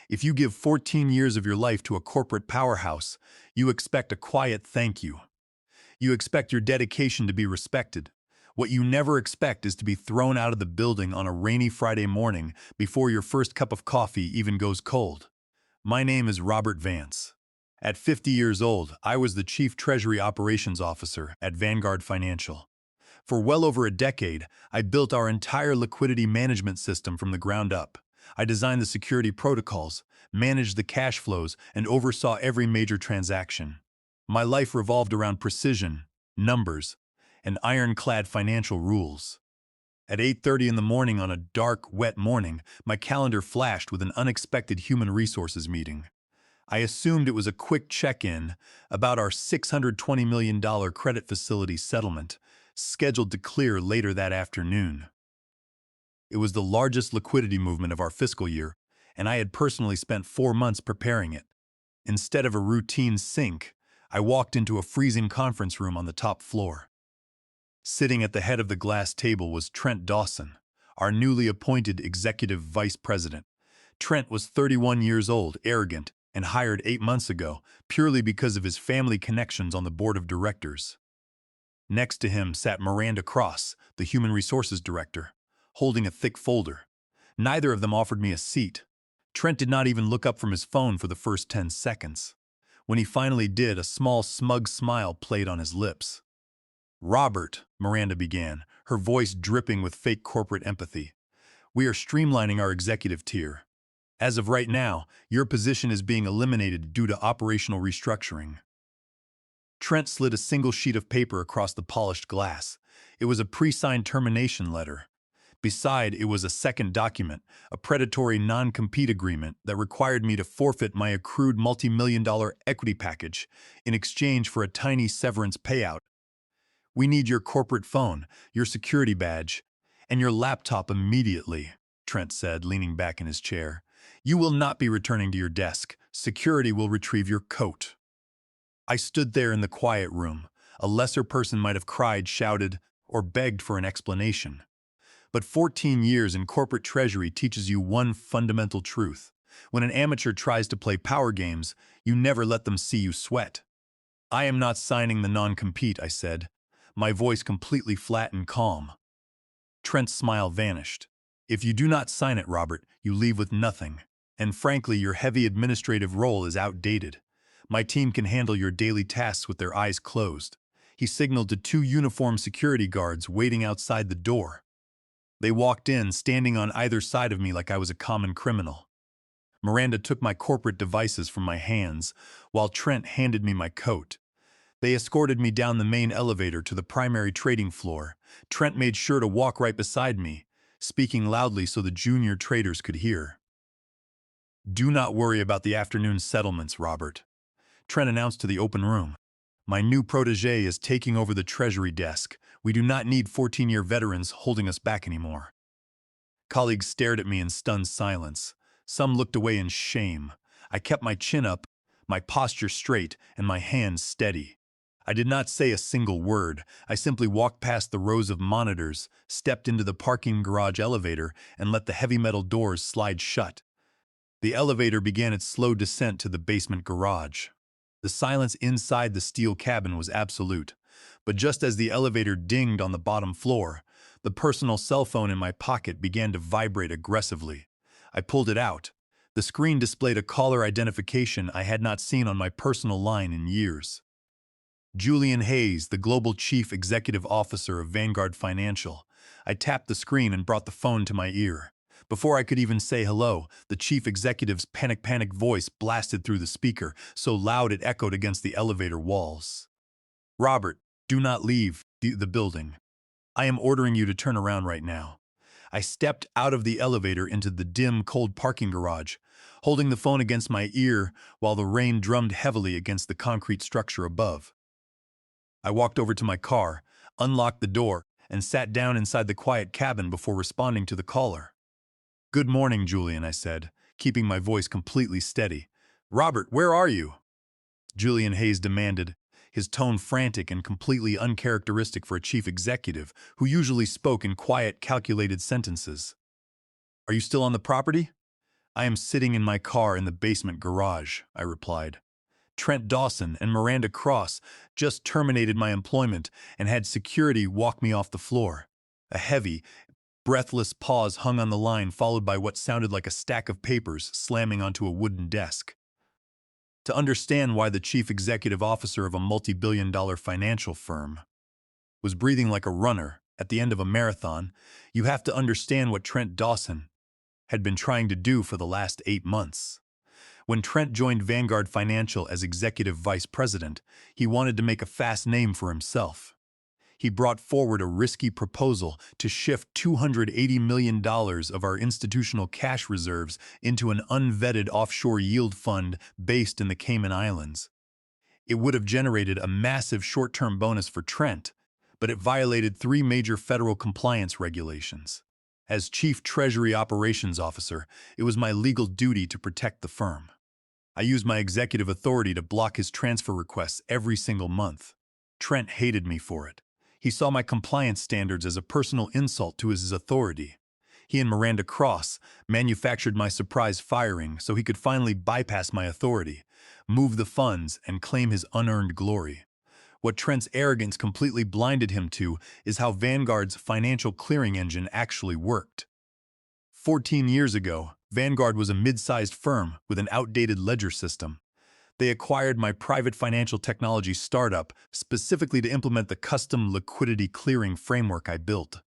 If you give 14 years of your life to a corporate powerhouse, you expect a quiet thank you. You expect your dedication to be respected. What you never expect is to be thrown out of the building on a rainy Friday morning before your first cup of coffee even goes cold. My name is Robert Vance. At 50 years old, I was the Chief Treasury Operations Officer at Vanguard Financial. For well over a decade, I built our entire liquidity management system from the ground up. I designed the security protocols, managed the cash flows, and oversaw every major transaction. My life revolved around precision, numbers, and ironclad financial rules. At 8:30 in the morning on a dark, wet morning, my calendar flashed with an unexpected human resources meeting. I assumed it was a quick check-in about our $620 million credit facility settlement, scheduled to clear later that afternoon. It was the largest liquidity movement of our fiscal year, and I had personally spent 4 months preparing it. Instead of a routine sync, I walked into a freezing conference room on the top floor. Sitting at the head of the glass table was Trent Dawson, our newly appointed executive vice president. Trent was 31 years old, arrogant, and hired 8 months ago purely because of his family connections on the board of directors. Next to him sat Miranda Cross, the human resources director, holding a thick folder. Neither of them offered me a seat. Trent did not even look up from his phone for the first 10 seconds. When he finally did, a small, smug smile played on his lips. "Robert," Miranda began, her voice dripping with fake corporate empathy, "we are streamlining our executive tier. As of right now, your position is being eliminated due to operational restructuring." Trent slid a single sheet of paper across the polished glass. It was a pre-signed termination letter. Beside it was a second document, a predatory non-compete agreement that required me to forfeit my accrued multi-million-dollar equity package in exchange for a tiny severance payout. "We need your corporate phone, your security badge, and your laptop immediately," Trent said, leaning back in his chair. "You will not be returning to your desk. Security will retrieve your coat." I stood there in the quiet room. A lesser person might have cried, shouted, or begged for an explanation. But 14 years in corporate treasury teaches you one fundamental truth. When an amateur tries to play power games, you never let them see you sweat. "I am not signing the non-compete," I said, my voice completely flat and calm. Trent's smile vanished. "If you do not sign it, Robert, you leave with nothing. And frankly, your heavy administrative role is outdated. My team can handle your daily tasks with their eyes closed." He signaled to 2 uniformed security guards waiting outside the door. They walked in, standing on either side of me like I was a common criminal. Miranda took my corporate devices from my hands, while Trent handed me my coat. They escorted me down the main elevator to the primary trading floor. Trent made sure to walk right beside me, speaking loudly so the junior traders could hear. "Do not worry about the afternoon settlements, Robert," Trent announced to the open room. "My new protege is taking over the treasury desk. We do not need 14-year veterans holding us back anymore." Colleagues stared at me in stunned silence. Some looked away in shame. I kept my chin up, my posture straight, and my hands steady. I did not say a single word. I simply walked past the rows of monitors, stepped into the parking garage elevator, and let the heavy metal doors slide shut. The elevator began its slow descent to the basement garage. The silence inside the steel cabin was absolute. But just as the elevator dinged on the bottom floor, the personal cell phone in my pocket began to vibrate aggressively. I pulled it out. The screen displayed a caller identification I had not seen on my personal line in years. Julian Hayes, the Global Chief Executive Officer of Vanguard Financial. I tapped the screen and brought the phone to my ear. Before I could even say hello, the chief executive's panic voice blasted through the speaker, so loud it echoed against the elevator walls. "Robert, do not leave the building. I am ordering you to turn around right now." I stepped out of the elevator into the dim, cold parking garage, holding the phone against my ear while the rain drummed heavily against the concrete structure above. I walked over to my car, unlocked the door, and sat down inside the quiet cabin before responding to the caller. "Good morning, Julian," I said, keeping my voice completely steady. "Robert, where are you?" Julian Hayes demanded, his tone frantic and completely uncharacteristic for a chief executive who usually spoke in quiet, calculated sentences. "Are you still on the property?" I am sitting in my car in the basement garage, I replied. Trent Dawson and Miranda Cross just terminated my employment and had security walk me off the floor. A heavy, breathless pause hung on the line, followed by what sounded like a stack of papers slamming onto a wooden desk. To understand why the chief executive officer of a multi-billion-dollar financial firm was breathing like a runner at the end of a marathon, you have to understand what Trent Dawson had been trying to do for the last 8 months. When Trent joined Vanguard Financial as executive vice president, he wanted to make a fast name for himself. He brought forward a risky proposal to shift $280 million of our institutional cash reserves into an unvetted offshore yield fund based in the Cayman Islands. It would have generated a massive short-term bonus for Trent, but it violated 3 major federal compliance regulations. As Chief Treasury Operations Officer, it was my legal duty to protect the firm. I used my executive authority to block his transfer requests every single month. Trent hated me for it. He saw my compliance standards as a personal insult to his authority. He and Miranda Cross manufactured my surprise firing so he could finally bypass my authority, move the funds, and claim his unearned glory. What Trent's arrogance completely blinded him to is how Vanguard's financial clearing engine actually worked. 14 years ago, Vanguard was a mid-sized firm with an outdated ledger system. They acquired my private financial technology startup specifically to implement the custom liquidity clearing framework I built.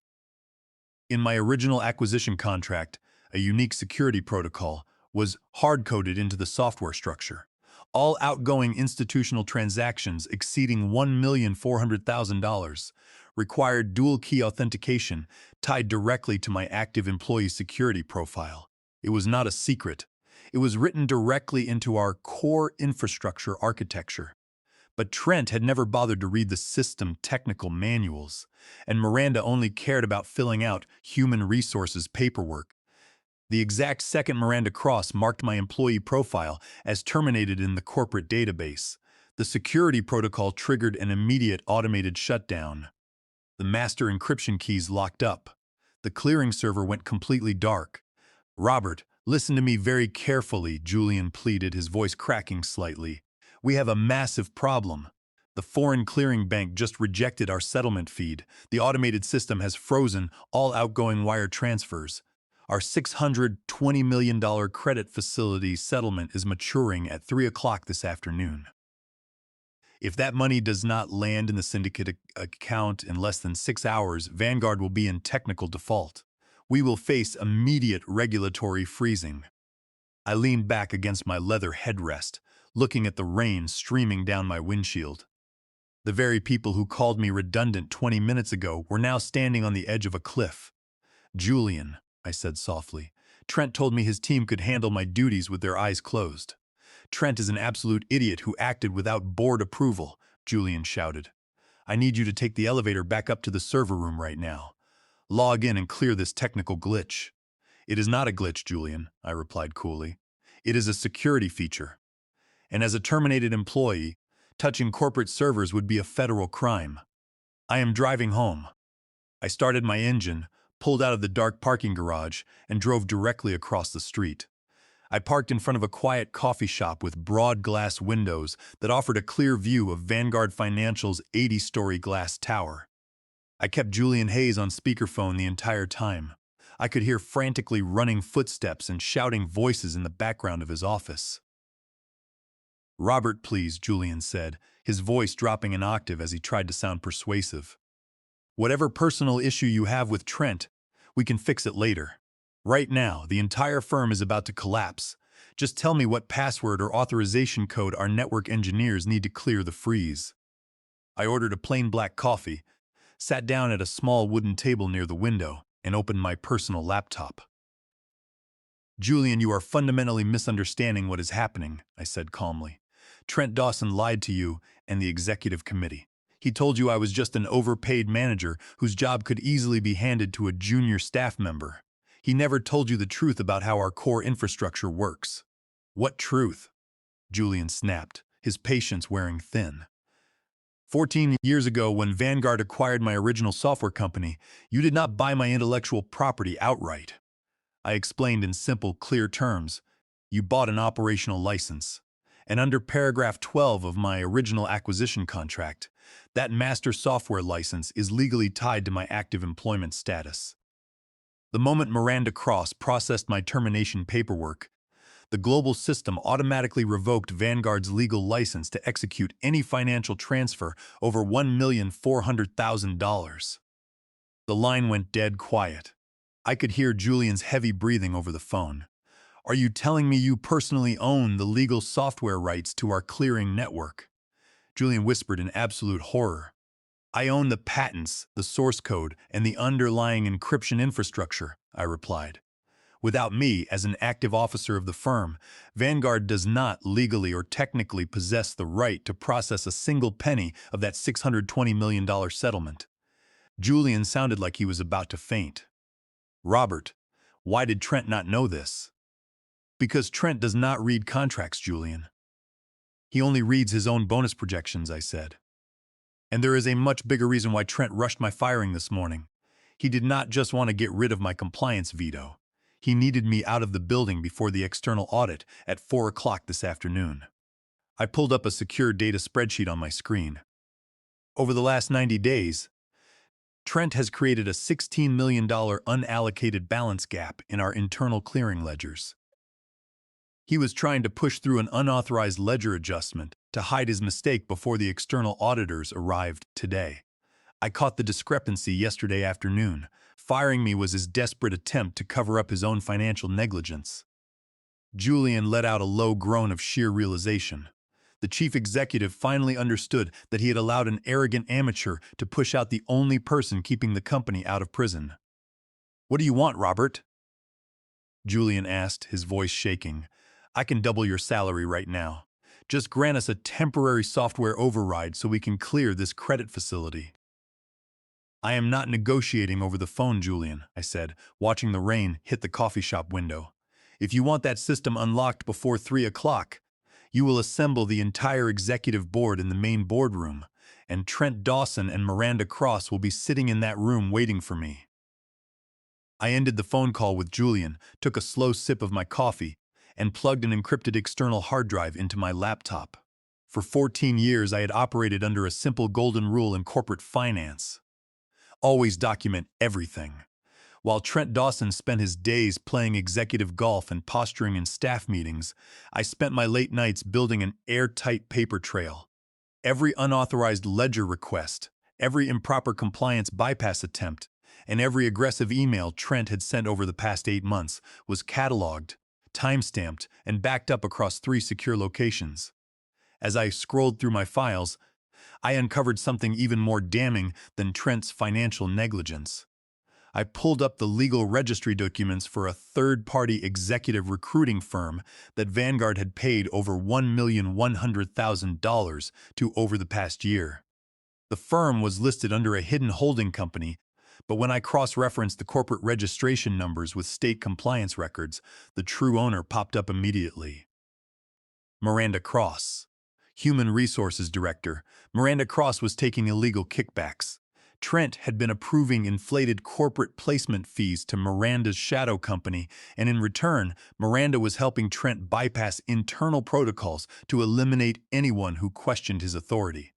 In my original acquisition contract, a unique security protocol was hard-coded into the software structure. All outgoing institutional transactions exceeding $1,400,000 required dual-key authentication tied directly to my active employee security profile. It was not a secret. It was written directly into our core infrastructure architecture. But Trent had never bothered to read the system technical manuals, and Miranda only cared about filling out human resources paperwork. The exact second Miranda Cross marked my employee profile as terminated in the corporate database, the security protocol triggered an immediate automated shutdown. The master encryption keys locked up. The clearing server went completely dark. "Robert, listen to me very carefully," Julian pleaded, his voice cracking slightly. "We have a massive problem. The foreign clearing bank just rejected our settlement feed. The automated system has frozen all outgoing wire transfers. Our $620 million credit facility settlement is maturing at 3 o'clock this afternoon. If that money does not land in the syndicate account in less than 6 hours, Vanguard will be in technical default. We will face immediate regulatory freezing." I leaned back against my leather headrest, looking at the rain streaming down my windshield. The very people who called me redundant 20 minutes ago were now standing on the edge of a cliff. "Julian," I said softly, "Trent told me his team could handle my duties with their eyes closed." "Trent is an absolute idiot who acted without board approval," Julian shouted. "I need you to take the elevator back up to the server room right now. Log in and clear this technical glitch." "It is not a glitch, Julian," I replied coolly. "It is a security feature. And as a terminated employee, touching corporate servers would be a federal crime. I am driving home." I started my engine, pulled out of the dark parking garage, and drove directly across the street. I parked in front of a quiet coffee shop with broad glass windows that offered a clear view of Vanguard Financial's 80-story glass tower. I kept Julian Hayes on speakerphone the entire time. I could hear frantically running footsteps and shouting voices in the background of his office. "Robert, please," Julian said, his voice dropping an octave as he tried to sound persuasive. "Whatever personal issue you have with Trent, we can fix it later. Right now, the entire firm is about to collapse. Just tell me what password or authorization code our network engineers need to clear the freeze." I ordered a plain black coffee, sat down at a small wooden table near the window, and opened my personal laptop. "Julian, you are fundamentally misunderstanding what is happening," I said calmly. "Trent Dawson lied to you and the executive committee. He told you I was just an overpaid manager whose job could easily be handed to a junior staff member. He never told you the truth about how our core infrastructure works." "What truth?" Julian snapped, his patience wearing thin. 14 years ago, when Vanguard acquired my original software company, you did not buy my intellectual property outright. I explained in simple, clear terms. You bought an operational license. And under paragraph 12 of my original acquisition contract, that master software license is legally tied to my active employment status. The moment Miranda Cross processed my termination paperwork, the global system automatically revoked Vanguard's legal license to execute any financial transfer over $1,400,000. The line went dead quiet. I could hear Julian's heavy breathing over the phone. Are you telling me you personally own the legal software rights to our clearing network? Julian whispered in absolute horror. I own the patents, the source code, and the underlying encryption infrastructure, I replied. Without me, as an active officer of the firm, Vanguard does not legally or technically possess the right to process a single penny of that $620 million settlement. Julian sounded like he was about to faint. Robert, why did Trent not know this? Because Trent does not read contracts, Julian. He only reads his own bonus projections, I said. And there is a much bigger reason why Trent rushed my firing this morning. He did not just want to get rid of my compliance veto. He needed me out of the building before the external audit at 4 o'clock this afternoon. I pulled up a secure data spreadsheet on my screen. Over the last 90 days, Trent has created a $16 million unallocated balance gap in our internal clearing ledgers. He was trying to push through an unauthorized ledger adjustment to hide his mistake before the external auditors arrived today. I caught the discrepancy yesterday afternoon. Firing me was his desperate attempt to cover up his own financial negligence. Julian let out a low groan of sheer realization. The chief executive finally understood that he had allowed an arrogant amateur to push out the only person keeping the company out of prison. What do you want, Robert? Julian asked, his voice shaking. I can double your salary right now. Just grant us a temporary software override so we can clear this credit facility. I am not negotiating over the phone, Julian, I said, watching the rain hit the coffee shop window. If you want that system unlocked before 3 o'clock, you will assemble the entire executive board in the main boardroom, and Trent Dawson and Miranda Cross will be sitting in that room waiting for me. I ended the phone call with Julian, took a slow sip of my coffee, and plugged an encrypted external hard drive into my laptop. For 14 years, I had operated under a simple golden rule in corporate finance. Always document everything. While Trent Dawson spent his days playing executive golf and posturing in staff meetings, I spent my late nights building an airtight paper trail. Every unauthorized ledger request, every improper compliance bypass attempt, and every aggressive email Trent had sent over the past 8 months was cataloged, time-stamped, and backed up across 3 secure locations. As I scrolled through my files, I uncovered something even more damning than Trent's financial negligence. I pulled up the legal registry documents for a third-party executive recruiting firm that Vanguard had paid over $1,100,000 to over the past year. The firm was listed under a hidden holding company, but when I cross-referenced the corporate registration numbers with state compliance records, the true owner popped up immediately. Miranda Cross. Human Resources Director, Miranda Cross was taking illegal kickbacks. Trent had been approving inflated corporate placement fees to Miranda's shadow company, and in return, Miranda was helping Trent bypass internal protocols to eliminate anyone who questioned his authority.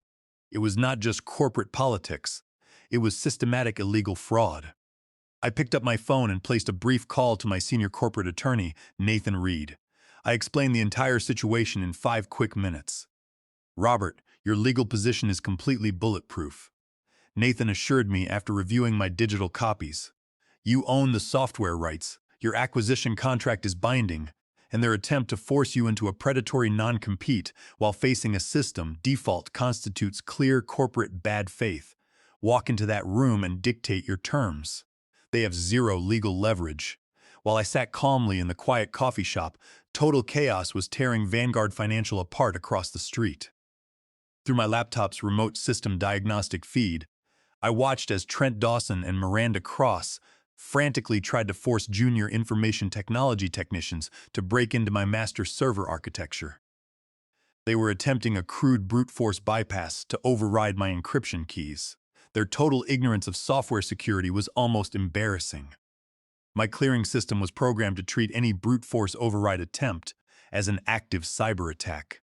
It was not just corporate politics. It was systematic illegal fraud. I picked up my phone and placed a brief call to my senior corporate attorney, Nathan Reed. I explained the entire situation in 5 quick minutes. Robert, your legal position is completely bulletproof, Nathan assured me after reviewing my digital copies. You own the software rights, your acquisition contract is binding, and their attempt to force you into a predatory non-compete while facing a system default constitutes clear corporate bad faith. Walk into that room and dictate your terms. They have zero legal leverage. While I sat calmly in the quiet coffee shop, total chaos was tearing Vanguard Financial apart across the street. Through my laptop's remote system diagnostic feed, I watched as Trent Dawson and Miranda Cross frantically tried to force junior information technology technicians to break into my master server architecture. They were attempting a crude brute force bypass to override my encryption keys. Their total ignorance of software security was almost embarrassing. My clearing system was programmed to treat any brute force override attempt as an active cyber attack.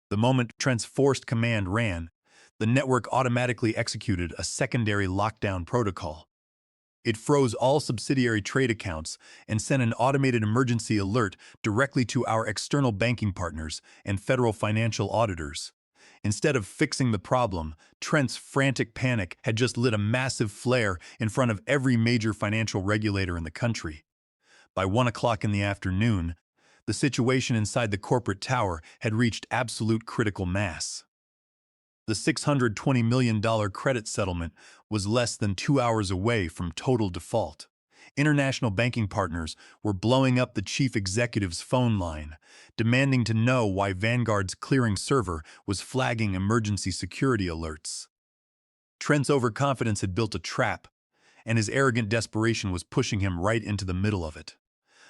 The moment Trent's forced command ran, the network automatically executed a secondary lockdown protocol. It froze all subsidiary trade accounts and sent an automated emergency alert directly to our external banking partners and federal financial auditors. Instead of fixing the problem, Trent's frantic panic had just lit a massive flare in front of every major financial regulator in the country. By 1 o'clock in the afternoon, the situation inside the corporate tower had reached absolute critical mass. The $620 million credit settlement was less than 2 hours away from total default. International banking partners were blowing up the chief executive's phone line, demanding to know why Vanguard's clearing server was flagging emergency security alerts. Trent's overconfidence had built a trap, and his arrogant desperation was pushing him right into the middle of it.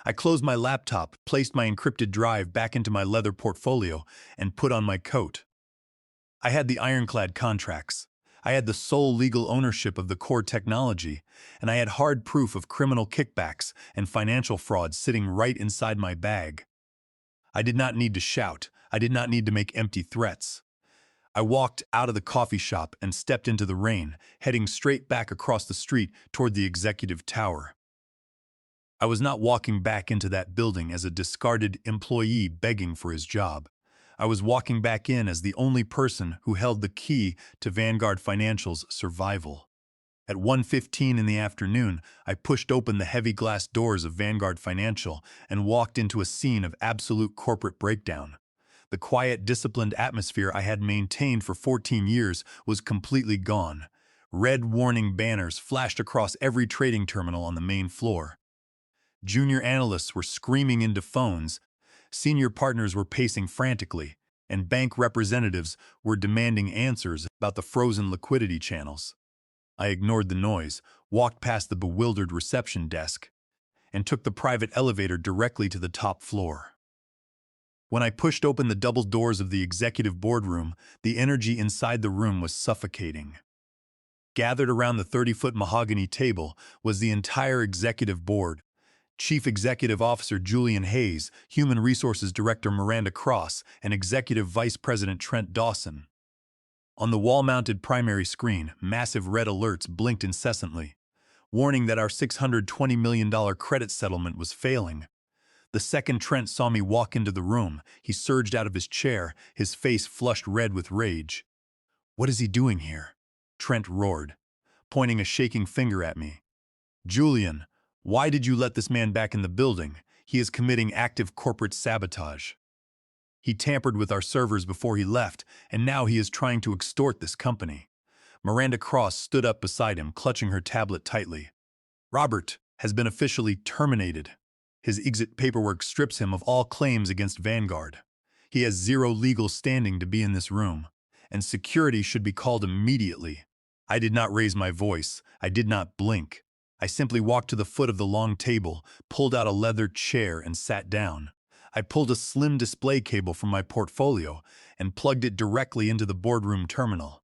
I closed my laptop, placed my encrypted drive back into my leather portfolio, and put on my coat. I had the ironclad contracts. I had the sole legal ownership of the core technology, and I had hard proof of criminal kickbacks and financial fraud sitting right inside my bag. I did not need to shout. I did not need to make empty threats. I walked out of the coffee shop and stepped into the rain, heading straight back across the street toward the executive tower. I was not walking back into that building as a discarded employee begging for his job. I was walking back in as the only person who held the key to Vanguard Financial's survival. At 1:15 in the afternoon, I pushed open the heavy glass doors of Vanguard Financial and walked into a scene of absolute corporate breakdown. The quiet, disciplined atmosphere I had maintained for 14 years was completely gone. Red warning banners flashed across every trading terminal on the main floor. Junior analysts were screaming into phones, senior partners were pacing frantically, and bank representatives were demanding answers about the frozen liquidity channels. I ignored the noise, walked past the bewildered reception desk, and took the private elevator directly to the top floor. When I pushed open the double doors of the executive boardroom, the energy inside the room was suffocating. Gathered around the 30-foot mahogany table was the entire executive board: Chief Executive Officer Julian Hayes, Human Resources Director Miranda Cross, and Executive Vice President Trent Dawson. On the wall-mounted primary screen, massive red alerts blinked incessantly, warning that our $620 million credit settlement was failing. The second Trent saw me walk into the room, he surged out of his chair, his face flushed red with rage. "What is he doing here?" Trent roared, pointing a shaking finger at me. "Julian, why did you let this man back in the building? He is committing active corporate sabotage. He tampered with our servers before he left, and now he is trying to extort this company." Miranda Cross stood up beside him, clutching her tablet tightly. "Robert has been officially terminated. His exit paperwork strips him of all claims against Vanguard. He has zero legal standing to be in this room, and security should be called immediately." I did not raise my voice. I did not blink. I simply walked to the foot of the long table, pulled out a leather chair, and sat down. I pulled a slim display cable from my portfolio and plugged it directly into the boardroom terminal.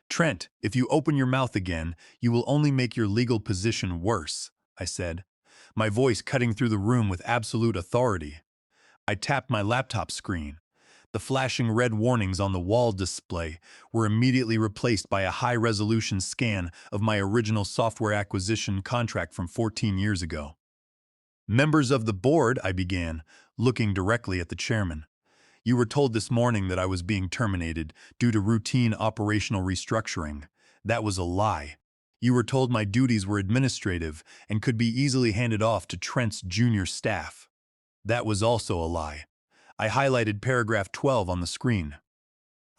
"Trent, if you open your mouth again, you will only make your legal position worse," I said, my voice cutting through the room with absolute authority. I tapped my laptop screen. The flashing red warnings on the wall display were immediately replaced by a high-resolution scan of my original software acquisition contract from 14 years ago. "Members of the board," I began, looking directly at the chairman. "You were told this morning that I was being terminated due to routine operational restructuring. That was a lie. You were told my duties were administrative and could be easily handed off to Trent's junior staff. That was also a lie." I highlighted paragraph 12 on the screen.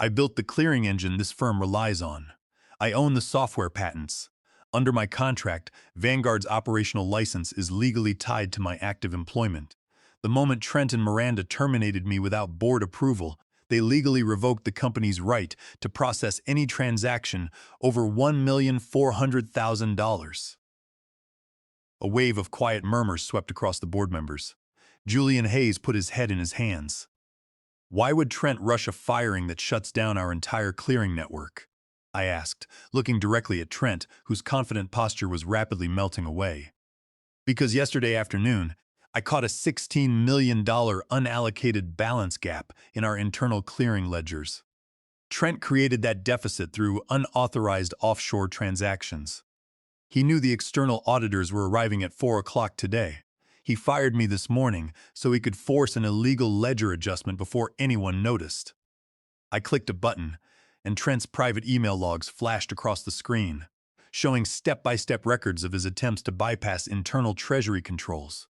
"I built the clearing engine this firm relies on. I own the software patents. Under my contract, Vanguard's operational license is legally tied to my active employment. The moment Trent and Miranda terminated me without board approval, they legally revoked the company's right to process any transaction over $1,400,000. A wave of quiet murmurs swept across the board members. Julian Hayes put his head in his hands. "Why would Trent rush a firing that shuts down our entire clearing network?" I asked, looking directly at Trent, whose confident posture was rapidly melting away. Because yesterday afternoon, I caught a $16 million unallocated balance gap in our internal clearing ledgers. Trent created that deficit through unauthorized offshore transactions. He knew the external auditors were arriving at 4 o'clock today. He fired me this morning so he could force an illegal ledger adjustment before anyone noticed. I clicked a button, and Trent's private email logs flashed across the screen, showing step-by-step records of his attempts to bypass internal treasury controls.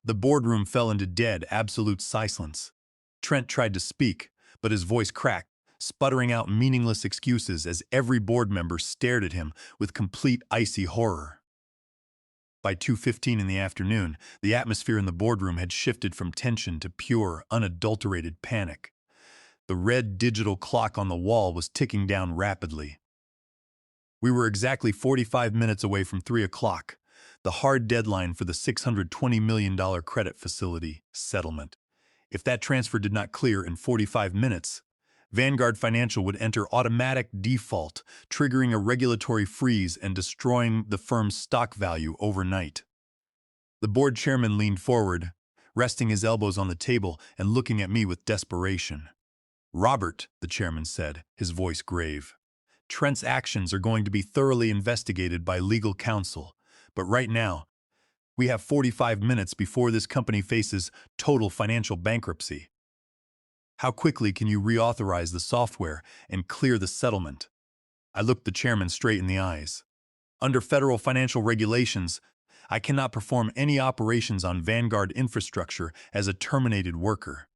The boardroom fell into dead, absolute silence. Trent tried to speak, but his voice cracked, sputtering out meaningless excuses as every board member stared at him with complete icy horror. By 2:15 in the afternoon, the atmosphere in the boardroom had shifted from tension to pure, unadulterated panic. The red digital clock on the wall was ticking down rapidly. We were exactly 45 minutes away from 3 o'clock, the hard deadline for the $620 million credit facility settlement. If that transfer did not clear in 45 minutes, Vanguard Financial would enter automatic default, triggering a regulatory freeze and destroying the firm's stock value overnight. The board chairman leaned forward, resting his elbows on the table and looking at me with desperation. "Robert," the chairman said, his voice grave, "Trent's actions are going to be thoroughly investigated by legal counsel, but right now, we have 45 minutes before this company faces total financial bankruptcy. How quickly can you reauthorize the software and clear the settlement?" I looked the chairman straight in the eyes. "Under federal financial regulations, I cannot perform any operations on Vanguard infrastructure as a terminated worker.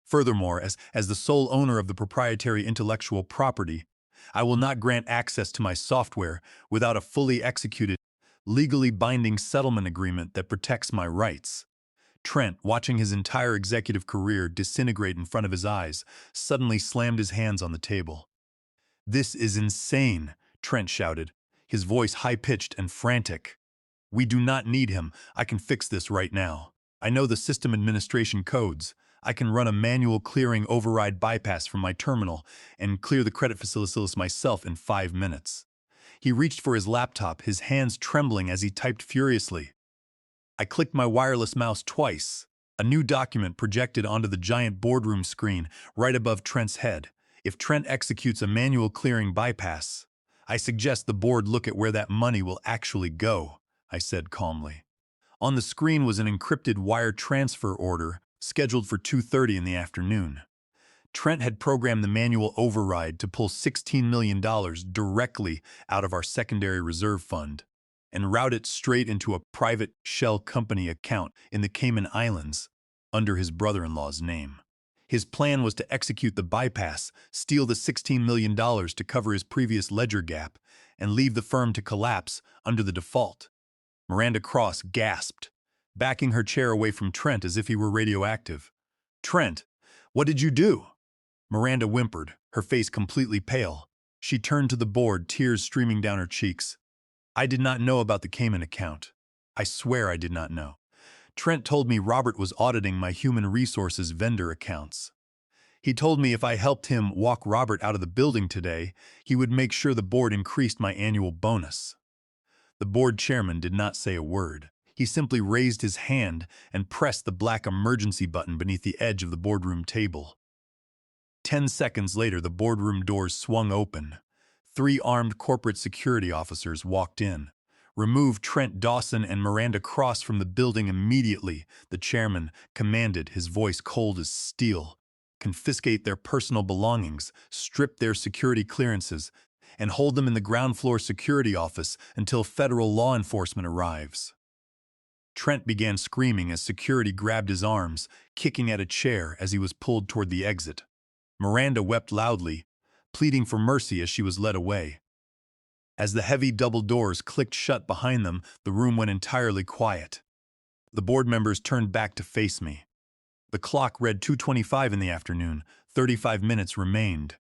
Furthermore, as the sole owner of the proprietary intellectual property, I will not grant access to my software without a fully executed, legally binding settlement agreement that protects my rights." Trent, watching his entire executive career disintegrate in front of his eyes, suddenly slammed his hands on the table. "This is insane," Trent shouted, his voice high-pitched and frantic. "We do not need him. I can fix this right now. I know the system administration codes. I can run a manual clearing override bypass from my terminal and clear the credit facility myself in 5 minutes." He reached for his laptop, his hands trembling as he typed furiously. I clicked my wireless mouse twice. A new document projected onto the giant boardroom screen right above Trent's head. "If Trent executes a manual clearing bypass, I suggest the board look at where that money will actually go," I said calmly. On the screen was an encrypted wire transfer order scheduled for 2:30 in the afternoon. Trent had programmed the manual override to pull $16 million directly out of our secondary reserve fund and route it straight into a private shell company account in the Cayman Islands under his brother-in-law's name. His plan was to execute the bypass, steal the $16 million to cover his previous ledger gap, and leave the firm to collapse under the default. Miranda Cross gasped, backing her chair away from Trent as if he were radioactive. "Trent, what did you do?" Miranda whimpered, her face completely pale. She turned to the board, tears streaming down her cheeks. "I did not know about the Cayman account. I swear I did not know. Trent told me Robert was auditing my human resources vendor accounts. He told me if I helped him walk Robert out of the building today, he would make sure the board increased my annual bonus." The board chairman did not say a word. He simply raised his hand and pressed the black emergency button beneath the edge of the boardroom table. 10 seconds later, the boardroom doors swung open. 3 armed corporate security officers walked in. "Remove Trent Dawson and Miranda Cross from the building immediately," the chairman commanded, his voice cold as steel. "Confiscate their personal belongings, strip their security clearances, and hold them in the ground floor security office until federal law enforcement arrives." Trent began screaming as security grabbed his arms, kicking at a chair as he was pulled toward the exit. Miranda wept loudly, pleading for mercy as she was led away. As the heavy double doors clicked shut behind them, the room went entirely quiet. The board members turned back to face me. The clock read 2:25 in the afternoon. 35 minutes remained.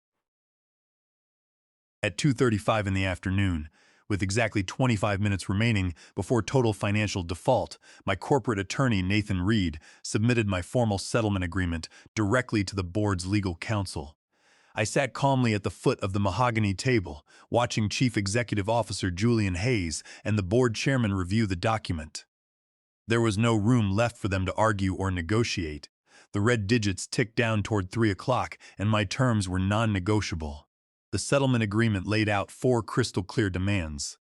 At 2:35 in the afternoon, with exactly 25 minutes remaining before total financial default, my corporate attorney, Nathan Reed, submitted my formal settlement agreement directly to the board's legal counsel. I sat calmly at the foot of the mahogany table, watching Chief Executive Officer Julian Hayes and the board chairman review the document. There was no room left for them to argue or negotiate. The red digits ticked down toward 3 o'clock, and my terms were non-negotiable. The settlement agreement laid out 4 crystal-clear demands.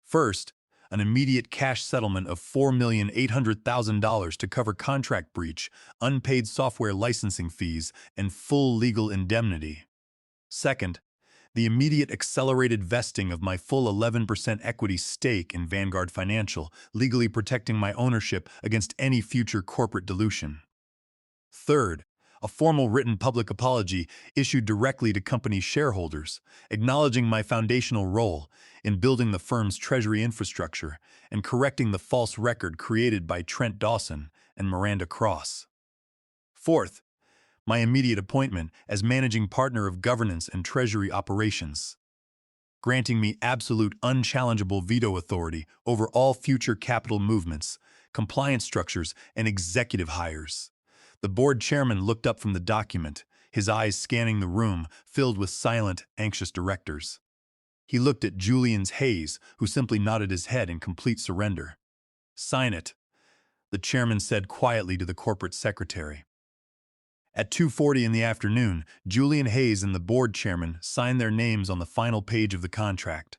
First, an immediate cash settlement of $4,800,000 to cover contract breach, unpaid software licensing fees, and full legal indemnity. Second, the immediate accelerated vesting of my full 11% equity stake in Vanguard Financial, legally protecting my ownership against any future corporate dilution. Third, a formal written public apology issued directly to company shareholders, acknowledging my foundational role in building the firm's treasury infrastructure and correcting the false record created by Trent Dawson and Miranda Cross. Fourth, my immediate appointment as managing partner of governance and treasury operations, granting me absolute unchallengeable veto authority over all future capital movements, compliance structures, and executive hires. The board chairman looked up from the document, his eyes scanning the room filled with silent, anxious directors. He looked at Julian Hayes, who simply nodded his head in complete surrender. "Sign it," the chairman said quietly to the corporate secretary. At 2:40 in the afternoon, Julian Hayes and the board chairman signed their names on the final page of the contract.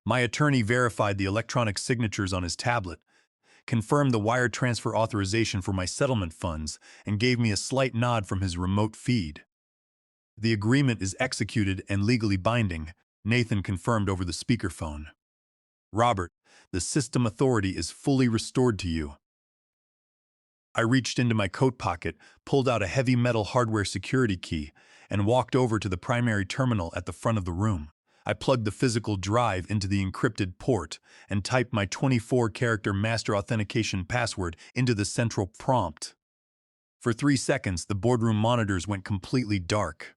My attorney verified the electronic signatures on his tablet, confirmed the wire transfer authorization for my settlement funds, and gave me a slight nod from his remote feed. "The agreement is executed and legally binding," Nathan confirmed over the speakerphone. "Robert, the system authority is fully restored to you." I reached into my coat pocket, pulled out a heavy metal hardware security key, and walked over to the primary terminal at the front of the room. I plugged the physical drive into the encrypted port and typed my 24-character master authentication password into the central prompt. For 3 seconds, the boardroom monitors went completely dark.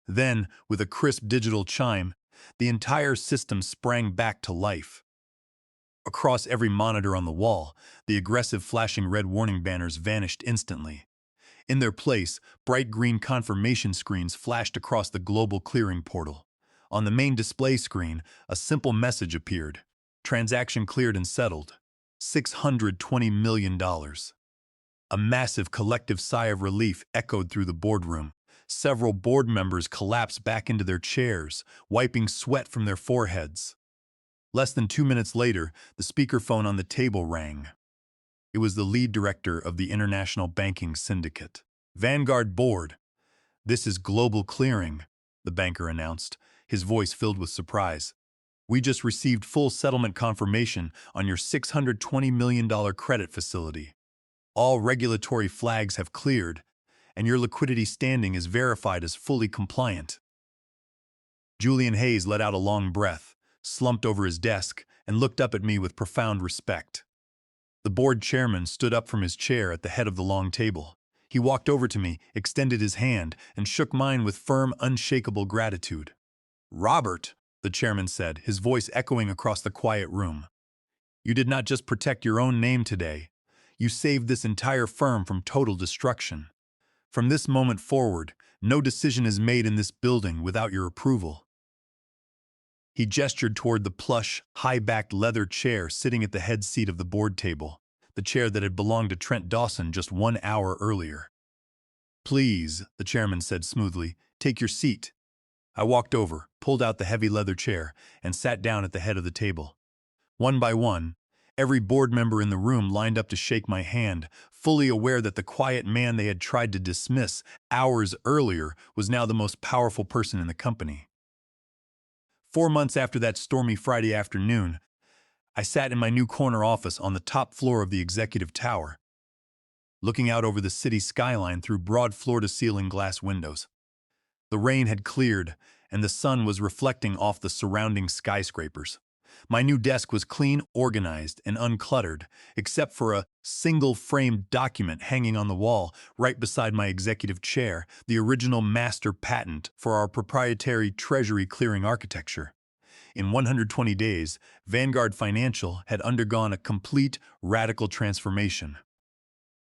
Then, with a crisp digital chime, the entire system sprang back to life. Across every monitor on the wall, the aggressive flashing red warning banners vanished instantly. In their place, bright green confirmation screens flashed across the global clearing portal. On the main display screen, a simple message appeared. "Transaction cleared and settled. $620 million. A massive collective sigh of relief echoed through the boardroom. Several board members collapsed back into their chairs, wiping sweat from their foreheads. Less than 2 minutes later, the speakerphone on the table rang. It was the lead director of the International Banking Syndicate. "Vanguard Board, this is Global Clearing," the banker announced, his voice filled with surprise. "We just received full settlement confirmation on your $620 million credit facility. All regulatory flags have cleared, and your liquidity standing is verified as fully compliant." Julian Hayes let out a long breath, slumped over his desk, and looked up at me with profound respect. The board chairman stood up from his chair at the head of the long table. He walked over to me, extended his hand, and shook mine with firm, unshakable gratitude. "Robert," the chairman said, his voice echoing across the quiet room, "you did not just protect your own name today. You saved this entire firm from total destruction. From this moment forward, no decision is made in this building without your approval." He gestured toward the plush, high-backed leather chair sitting at the head seat of the board table, the chair that had belonged to Trent Dawson just 1 hour earlier. "Please," the chairman said smoothly, "take your seat." I walked over, pulled out the heavy leather chair, and sat down at the head of the table. One by one, every board member in the room lined up to shake my hand, fully aware that the quiet man they had tried to dismiss hours earlier was now the most powerful person in the company. 4 months after that stormy Friday afternoon, I sat in my new corner office on the top floor of the executive tower, looking out over the city skyline through broad floor-to-ceiling glass windows. The rain had cleared, and the sun was reflecting off the surrounding skyscrapers. My new desk was clean, organized, and uncluttered, except for a single framed document hanging on the wall right beside my executive chair, the original master patent for our proprietary treasury clearing architecture. In 120 days, Vanguard Financial had undergone a complete, radical transformation.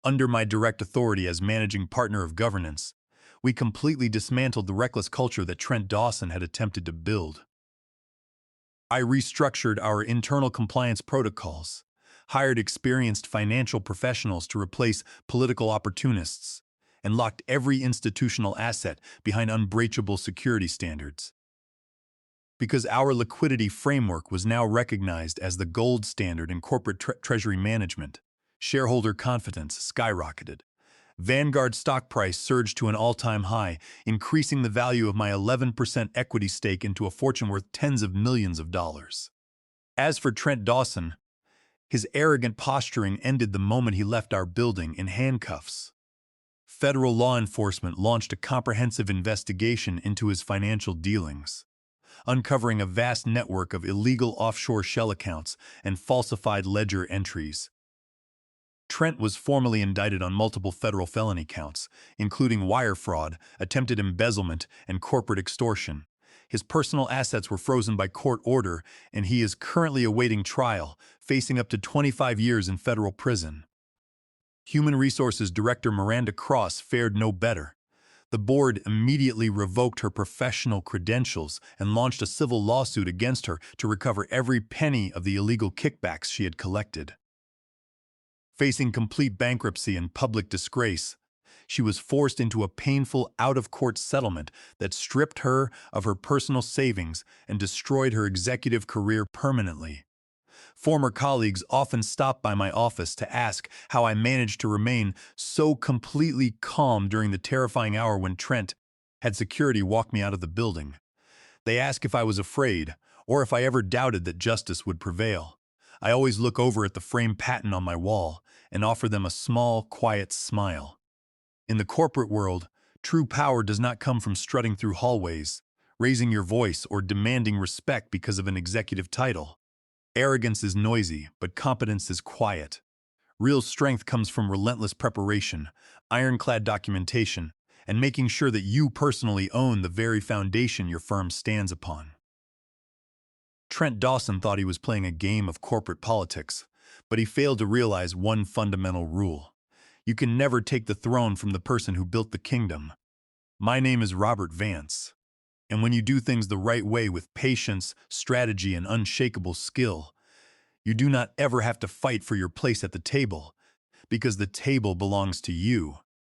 Under my direct authority as managing partner of governance, we completely dismantled the reckless culture that Trent Dawson had attempted to build. I restructured our internal compliance protocols, hired experienced financial professionals to replace political opportunists, and locked every institutional asset behind unbreachable security standards. Because our liquidity framework was now recognized as the gold standard in corporate treasury management, shareholder confidence skyrocketed. Vanguard stock price surged to an all-time high, increasing the value of my 11% equity stake into a fortune worth tens of millions of dollars. As for Trent Dawson, his arrogant posturing ended the moment he left our building in handcuffs. Federal law enforcement launched a comprehensive investigation into his financial dealings, uncovering a vast network of illegal offshore shell accounts and falsified ledger entries. Trent was formally indicted on multiple federal felony counts, including wire fraud, attempted embezzlement, and corporate extortion. His personal assets were frozen by court order, and he is currently awaiting trial, facing up to 25 years in federal prison. Human Resources Director Miranda Cross fared no better. The board immediately revoked her professional credentials and launched a civil lawsuit against her to recover every penny of the illegal kickbacks she had collected. Facing complete bankruptcy and public disgrace, she was forced into a painful out-of-court settlement that stripped her of her personal savings and destroyed her executive career permanently. Former colleagues often stopped by my office to ask how I managed to remain so completely calm during the terrifying hour when Trent had security walk me out of the building. They asked if I was afraid or if I ever doubted that justice would prevail. I always look over at the framed patent on my wall and offer them a small, quiet smile. In the corporate world, true power does not come from strutting through hallways, raising your voice, or demanding respect because of an executive title. Arrogance is noisy, but competence is quiet. Real strength comes from relentless preparation, ironclad documentation, and making sure that you personally own the very foundation your firm stands upon. Trent Dawson thought he was playing a game of corporate politics, but he failed to realize one fundamental rule. You can never take the throne from the person who built the kingdom. My name is Robert Vance, and when you do things the right way with patience, strategy, and unshakable skill, you do not ever have to fight for your place at the table, because the table belongs to you.